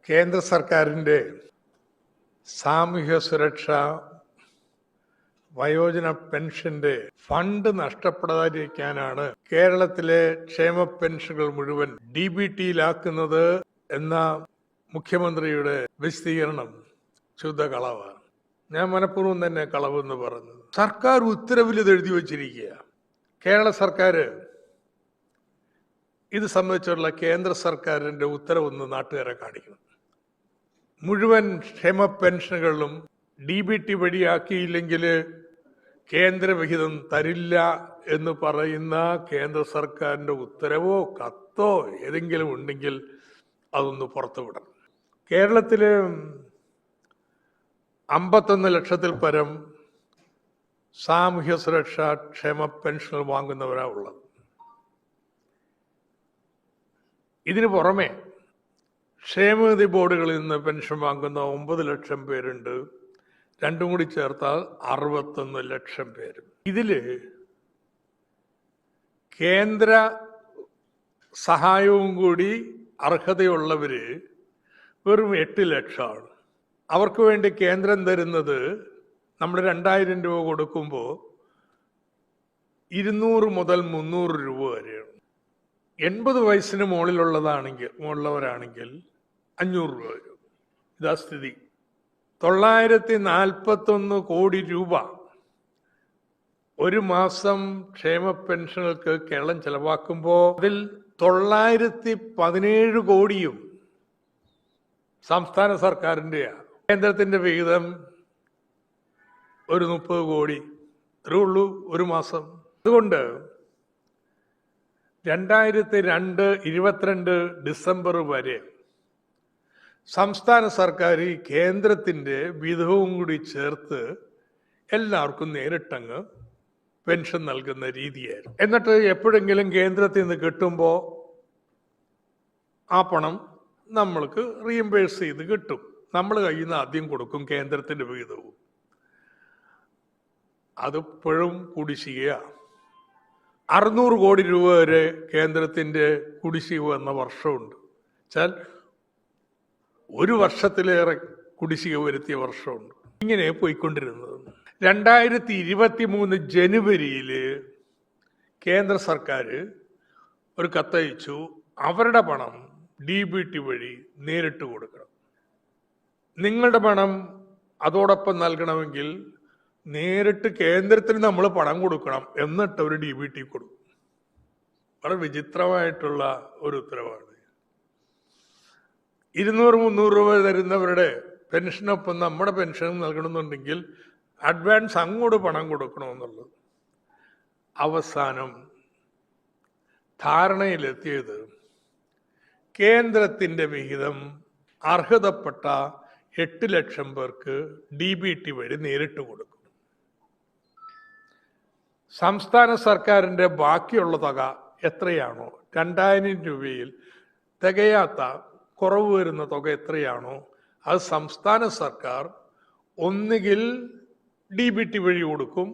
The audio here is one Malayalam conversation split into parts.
കേന്ദ്ര സർക്കാരിൻ്റെ സാമൂഹ്യ സുരക്ഷ വയോജന പെൻഷന്റെ ഫണ്ട് നഷ്ടപ്പെടാതിരിക്കാനാണ് കേരളത്തിലെ ക്ഷേമ പെൻഷനുകൾ മുഴുവൻ DBTയിലാക്കുന്നത് എന്ന മുഖ്യമന്ത്രിയുടെ വിശദീകരണം ശുദ്ധ കളവാണ്. ഞാൻ മനഃപൂർവ്വം തന്നെ കളവെന്ന് പറഞ്ഞു. സർക്കാർ ഉത്തരവിൽ ഇത് എഴുതി വച്ചിരിക്കുക. കേരള സർക്കാർ ഇത് സംബന്ധിച്ചുള്ള കേന്ദ്ര സർക്കാരിന്റെ ഉത്തരവൊന്ന് നാട്ടുകാരെ കാണിക്കണം. മുഴുവൻ ക്ഷേമ പെൻഷനുകളിലും DBT വഴിയാക്കിയില്ലെങ്കിൽ കേന്ദ്രവിഹിതം തരില്ല എന്ന് പറയുന്ന കേന്ദ്ര സർക്കാരിന്റെ ഉത്തരവോ കത്തോ ഏതെങ്കിലും ഉണ്ടെങ്കിൽ അതൊന്ന് പുറത്തുവിടണം. കേരളത്തില് 51 ലക്ഷത്തിൽ പരം സാമൂഹ്യ സുരക്ഷാ ക്ഷേമ പെൻഷനുകൾ വാങ്ങുന്നവരാ ഉള്ളത്. ഇതിനു പുറമെ ക്ഷേമനിധി ബോർഡുകളിൽ നിന്ന് പെൻഷൻ വാങ്ങുന്ന 9 ലക്ഷം പേരുണ്ട്. രണ്ടും കൂടി ചേർത്താൽ 61 ലക്ഷം പേര്. ഇതില് കേന്ദ്ര സഹായവും കൂടി അർഹതയുള്ളവര് വെറും 8 ലക്ഷമാണ്. അവർക്ക് വേണ്ടി കേന്ദ്രം തരുന്നത് നമ്മൾ 2000 രൂപ കൊടുക്കുമ്പോൾ 200 മുതൽ 300 രൂപ വരെയാണ്. 80 വയസ്സിന് മുകളിലുള്ളവരാണെങ്കിൽ 500 രൂപ വരും. ഇതാ സ്ഥിതി. 941 കോടി രൂപ ഒരു മാസം ക്ഷേമ പെൻഷനുകൾക്ക് കേരളം ചെലവാക്കുമ്പോൾ അതിൽ 917 കോടിയും സംസ്ഥാന സർക്കാരിൻ്റെയാണ്. കേന്ദ്രത്തിന്റെ വിഹിതം ഒരു 30 കോടി അത്രേ ഉള്ളൂ ഒരു മാസം. അതുകൊണ്ട് 2022 ഡിസംബർ വരെ സംസ്ഥാന സർക്കാർ ഈ കേന്ദ്രത്തിന്റെ വിഹിതവും കൂടി ചേർത്ത് എല്ലാവർക്കും നേരിട്ടങ്ങ് പെൻഷൻ നൽകുന്ന രീതിയായിരുന്നു. എന്നിട്ട് എപ്പോഴെങ്കിലും കേന്ദ്രത്തിൽ നിന്ന് കിട്ടുമ്പോൾ ആ പണം നമ്മൾക്ക് റീഇംബേഴ്സ് ചെയ്ത് കിട്ടും. നമ്മൾ കയ്യിൽ നിന്ന് ആദ്യം കൊടുക്കും കേന്ദ്രത്തിന്റെ വിഹിതവും. അതിപ്പോഴും കുടിശ്ശികയാണ്. 600 കോടി രൂപ വരെ കേന്ദ്രത്തിന്റെ കുടിശ്ശിക വന്ന വർഷമുണ്ട്. വെച്ചാൽ ഒരു വർഷത്തിലേറെ കുടിശ്ശിക വരുത്തിയ വർഷമുണ്ട്. ഇങ്ങനെ പോയിക്കൊണ്ടിരുന്നത്. 2023 ജനുവരിയില് കേന്ദ്ര സർക്കാർ ഒരു കത്തയച്ചു. അവരുടെ പണം DBT വഴി നേരിട്ട് കൊടുക്കണം. നിങ്ങളുടെ പണം അതോടൊപ്പം നൽകണമെങ്കിൽ നേരിട്ട് കേന്ദ്രത്തിന് നമ്മൾ പണം കൊടുക്കണം, എന്നിട്ട് ഒരു DBT കൊടുക്കും. വളരെ വിചിത്രമായിട്ടുള്ള ഒരു ഉത്തരവാണ്. 200-300 രൂപ തരുന്നവരുടെ പെൻഷനൊപ്പം നമ്മുടെ പെൻഷൻ നൽകണമെന്നുണ്ടെങ്കിൽ അഡ്വാൻസ് അങ്ങോട്ട് പണം കൊടുക്കണമെന്നുള്ളത്. അവസാനം ധാരണയിലെത്തിയത് കേന്ദ്രത്തിന്റെ വിഹിതം അർഹതപ്പെട്ട 8 ലക്ഷം പേർക്ക് DBT വഴി നേരിട്ട് കൊടുക്കും. സംസ്ഥാന സർക്കാരിന്റെ ബാക്കിയുള്ള തുക എത്രയാണോ, 2000 രൂപയിൽ തികയാത്ത കുറവ് വരുന്ന തുക എത്രയാണോ അത് സംസ്ഥാന സർക്കാർ ഒന്നുകിൽ DBT വഴി കൊടുക്കും,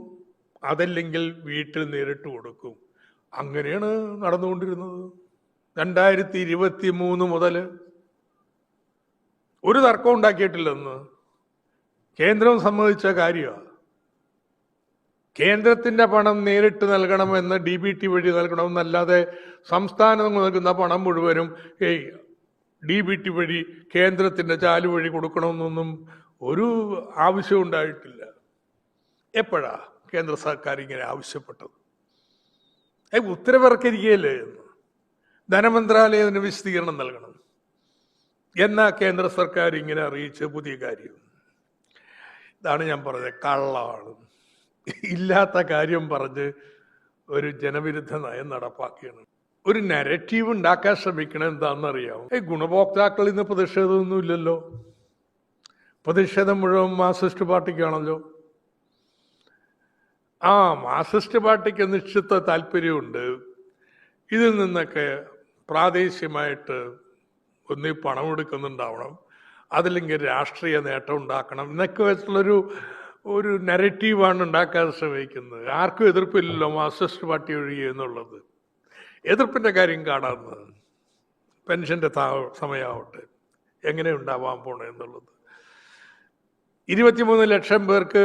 അതല്ലെങ്കിൽ വീട്ടിൽ നേരിട്ട് കൊടുക്കും. അങ്ങനെയാണ് നടന്നുകൊണ്ടിരുന്നത്. 2023 മുതൽ ഒരു തർക്കം ഉണ്ടാക്കിയിട്ടില്ലെന്ന് കേന്ദ്രം സമ്മതിച്ച കാര്യമാണ്. കേന്ദ്രത്തിന്റെ പണം നേരിട്ട് നൽകണമെന്ന് DBT വഴി നൽകണമെന്നല്ലാതെ സംസ്ഥാനം നൽകുന്ന പണം മുഴുവനും DBT വഴി കേന്ദ്രത്തിന്റെ ചാലു വഴി കൊടുക്കണമെന്നൊന്നും ഒരു ആവശ്യം ഉണ്ടായിട്ടില്ല. എപ്പോഴാ കേന്ദ്ര സർക്കാർ ഇങ്ങനെ ആവശ്യപ്പെട്ടത്? ഉത്തരവിറക്കിയിരിക്കുകയല്ലേ എന്ന്. ധനമന്ത്രാലയത്തിന് വിശദീകരണം നൽകണം എന്നാ കേന്ദ്ര സർക്കാർ ഇങ്ങനെ അറിയിച്ച പുതിയ കാര്യം. ഇതാണ് ഞാൻ പറഞ്ഞത്, കള്ളമാണ്. ഇല്ലാത്ത കാര്യം പറഞ്ഞ് ഒരു ജനവിരുദ്ധ നയം നടപ്പാക്കിയാണ്. ഒരു നരറ്റീവ് ഉണ്ടാക്കാൻ ശ്രമിക്കണം. എന്താണെന്നറിയാമോ? ഗുണഭോക്താക്കളിൽ നിന്ന് പ്രതിഷേധമൊന്നുമില്ലല്ലോ. പ്രതിഷേധം മുഴുവൻ മാർക്സിസ്റ്റ് പാർട്ടിക്കാണല്ലോ. മാർക്സിസ്റ്റ് പാർട്ടിക്ക് നിശ്ചിത താല്പര്യമുണ്ട് ഇതിൽ നിന്നൊക്കെ പ്രാദേശികമായിട്ട് ഒന്നീ പണം എടുക്കുന്നുണ്ടാവണം, അതല്ലെങ്കിൽ രാഷ്ട്രീയ നേട്ടം ഉണ്ടാക്കണം എന്നൊക്കെ വെച്ചുള്ളൊരു നരറ്റീവാണ് ഉണ്ടാക്കാൻ ശ്രമിക്കുന്നത്. ആർക്കും എതിർപ്പില്ലല്ലോ മാർക്സിസ്റ്റ് പാർട്ടി ഒഴികെ എന്നുള്ളത്. എതിർപ്പിന്റെ കാര്യം കാണാമെന്ന് പെൻഷന്റെ സമയമാവട്ടെ. എങ്ങനെ ഉണ്ടാവാൻ പോണേ എന്നുള്ളത്. 23 ലക്ഷം പേർക്ക്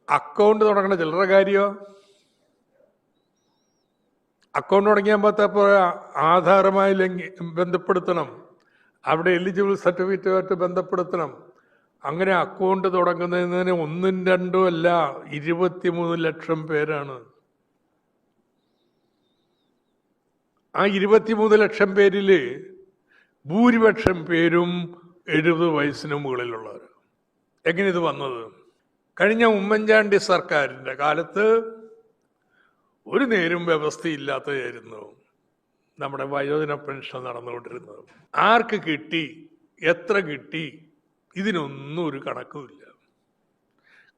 അക്കൗണ്ട് തുടങ്ങണ ചില്ലറ കാര്യമോ? അക്കൗണ്ട് തുടങ്ങിയാൽ പറ്റപ്പോൾ ആധാറുമായി ബന്ധപ്പെടുത്തണം, അവിടെ എലിജിബിൾ സർട്ടിഫിക്കറ്റുമായിട്ട് ബന്ധപ്പെടുത്തണം. അങ്ങനെ അക്കൗണ്ട് തുടങ്ങുന്നതിന് 1ഉം 2ഉം അല്ല, 23 ലക്ഷം പേരാണ്. ആ 23 ലക്ഷം പേരിൽ ഭൂരിപക്ഷം പേരും 70 വയസ്സിന് മുകളിലുള്ളവർ. എങ്ങനെ ഇത് വന്നത്? കഴിഞ്ഞ ഉമ്മൻചാണ്ടി സർക്കാരിൻ്റെ കാലത്ത് ഒരു നേരും വ്യവസ്ഥയില്ലാത്തതായിരുന്നു നമ്മുടെ വയോജന പെൻഷൻ നടന്നുകൊണ്ടിരുന്നത്. ആർക്ക് കിട്ടി, എത്ര കിട്ടി, ഇതിനൊന്നും ഒരു കണക്കുമില്ല.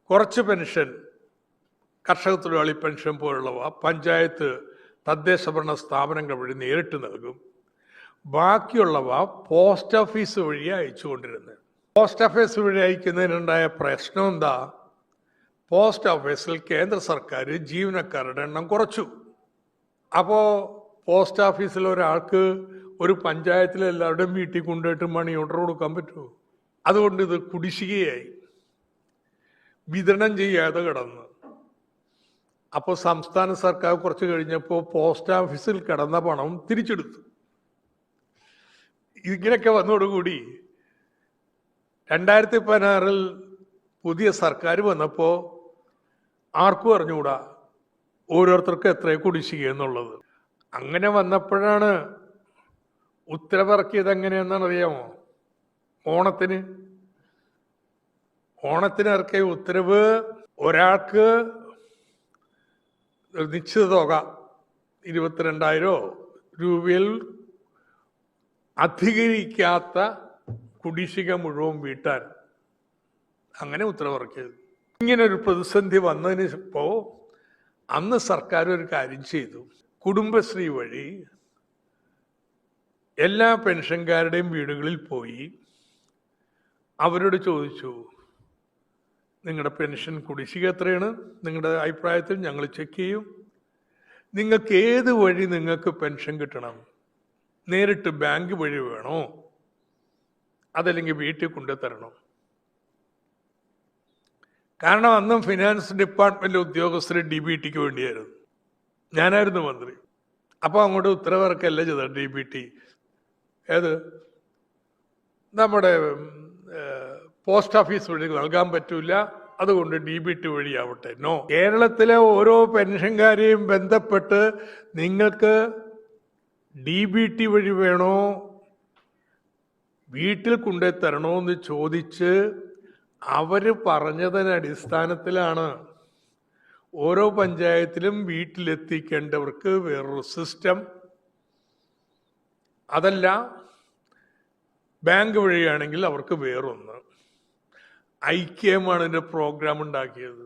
കുറച്ച് പെൻഷൻ, കർഷക തൊഴിലാളി പെൻഷൻ പോലുള്ളവ പഞ്ചായത്ത് തദ്ദേശ ഭരണ സ്ഥാപനങ്ങൾ വഴി നേരിട്ട് നൽകും. ബാക്കിയുള്ളവ പോസ്റ്റ് ഓഫീസ് വഴി അയച്ചുകൊണ്ടിരുന്നത്. പോസ്റ്റ് ഓഫീസ് വഴി അയക്കുന്നതിനുണ്ടായ പ്രശ്നം എന്താ? പോസ്റ്റ് ഓഫീസിൽ കേന്ദ്ര സർക്കാർ ജീവനക്കാരുടെ എണ്ണം കുറച്ചു. അപ്പോൾ പോസ്റ്റ് ഓഫീസിൽ ഒരാൾക്ക് ഒരു പഞ്ചായത്തിലെ എല്ലാവരുടെയും വീട്ടിൽ കൊണ്ടുപോയിട്ട് മണി ഓർഡർ കൊടുക്കാൻ പറ്റുമോ? അതുകൊണ്ട് ഇത് കുടിശ്ശികയായി, വിതരണം ചെയ്യാതെ കിടന്നു. അപ്പോൾ സംസ്ഥാന സർക്കാർ കുറച്ച് കഴിഞ്ഞപ്പോൾ പോസ്റ്റ് ഓഫീസിൽ കിടന്ന പണം തിരിച്ചെടുത്തു. ഇങ്ങനെയൊക്കെ വന്നതോടുകൂടി 2016 പുതിയ സർക്കാർ വന്നപ്പോൾ ആർക്കും അറിഞ്ഞുകൂടാ ഓരോരുത്തർക്കും എത്ര കുടിശ്ശിക എന്നുള്ളത്. അങ്ങനെ വന്നപ്പോഴാണ് ഉത്തരവിറക്കിയത്. എങ്ങനെയെന്നാണ് അറിയാമോ? ഓണത്തിന് ഇറക്കിയ ഉത്തരവ് ഒരാൾക്ക് നിശ്ചിത തുക 22,000 രൂപയിൽ അധികരിക്കാത്ത കുടിശ്ശിക മുഴുവൻ വീട്ടാൻ അങ്ങനെ ഉത്തരവിറക്കിയത്. ഇങ്ങനെ ഒരു പ്രതിസന്ധി വന്നതിന് ഇപ്പോൾ അന്ന് സർക്കാർ ഒരു കാര്യം ചെയ്തു. കുടുംബശ്രീ വഴി എല്ലാ പെൻഷൻകാരുടെയും വീടുകളിൽ പോയി അവരോട് ചോദിച്ചു, നിങ്ങളുടെ പെൻഷൻ കുടിശ്ശിക എത്രയാണ്? നിങ്ങളുടെ അഭിപ്രായത്തിൽ ഞങ്ങൾ ചെക്ക് ചെയ്യും. നിങ്ങൾക്ക് ഏത് വഴി നിങ്ങൾക്ക് പെൻഷൻ കിട്ടണം? നേരിട്ട് ബാങ്ക് വഴി വേണോ, അതല്ലെങ്കിൽ വീട്ടിൽ കൊണ്ടുതരണോ? കാരണം അന്നും ഫിനാൻസ് ഡിപ്പാർട്ട്മെന്റ് ഉദ്യോഗസ്ഥർ DBTക്ക് വേണ്ടിയായിരുന്നു. ഞാനായിരുന്നു മന്ത്രി. അപ്പോൾ അങ്ങോട്ട് ഉത്തരവിറക്കല്ല ചെയ്ത DBT. ഏത് നമ്മുടെ പോസ്റ്റ് ഓഫീസ് വഴി നൽകാൻ പറ്റൂല, അതുകൊണ്ട് DBT വഴിയാവട്ടെ. നോ, കേരളത്തിലെ ഓരോ പെൻഷൻകാരെയും ബന്ധപ്പെട്ട് നിങ്ങൾക്ക് DBT വഴി വേണോ, വീട്ടിൽ കൊണ്ടുതരണോ എന്ന് ചോദിച്ച് അവര് പറഞ്ഞതിന് അടിസ്ഥാനത്തിലാണ് ഓരോ പഞ്ചായത്തിലും വീട്ടിലെത്തിക്കേണ്ടവർക്ക് വേറൊരു സിസ്റ്റം, അതല്ല ബാങ്ക് വഴിയാണെങ്കിൽ അവർക്ക് വേറൊന്ന്. ഐക്യമാണ് ഇതിൻ്റെ പ്രോഗ്രാം ഉണ്ടാക്കിയത്.